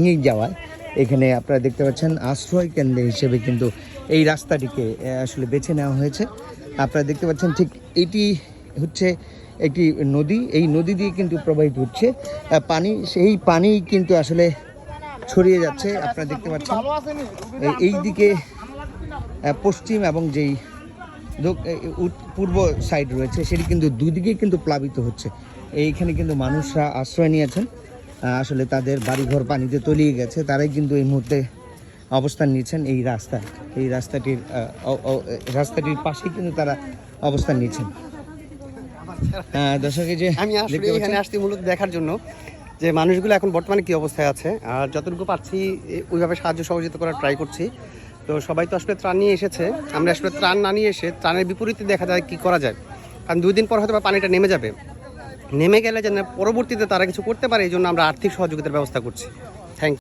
ভেঙে যাওয়ায় এখানে আপনারা দেখতে পাচ্ছেন আশ্রয় কেন্দ্র হিসেবে কিন্তু এই রাস্তাটিকে আসলে বেছে নেওয়া হয়েছে। আপনারা দেখতে পাচ্ছেন ঠিক এটি হচ্ছে একটি নদী, এই নদী দিয়ে কিন্তু প্রবাহিত হচ্ছে পানি, সেই পানি কিন্তু আসলে ছড়িয়ে যাচ্ছে। আপনারা দেখতে পাচ্ছেন এই দিকে পশ্চিম এবং যেই পূর্ব সাইড রয়েছে সেটি কিন্তু দুদিকেই কিন্তু প্লাবিত হচ্ছে। এইখানে কিন্তু মানুষরা আশ্রয় নিয়েছেন, আসলে তাদের বাড়িঘর পানিতে তলিয়ে গেছে, তারাই কিন্তু এই মুহূর্তে অবস্থান নিয়েছেন এই রাস্তাটির পাশেই কিন্তু তারা অবস্থান নিয়েছেন। দর্শক, যে আমি আসলে এখানে আসছি মূলত দেখার জন্য যে মানুষগুলো এখন বর্তমানে কি অবস্থায় আছে, আর যতটুকু পারছি ওইভাবে সাহায্য সহযোগিতা করার ট্রাই করছি। তো সবাই তো আসলে ত্রাণ নিয়ে এসেছে, আমরা আসলে ত্রাণ না নিয়ে এসে ত্রাণের বিপরীতে দেখা যায় কি করা যায়, কারণ 2 দিন পর হয়তো পানিটা নেমে যাবে, নেমে গেলে যেন পরবর্তীতে তারা কিছু করতে পারে, এই জন্য আমরা আর্থিক সহযোগিতার ব্যবস্থা করছি।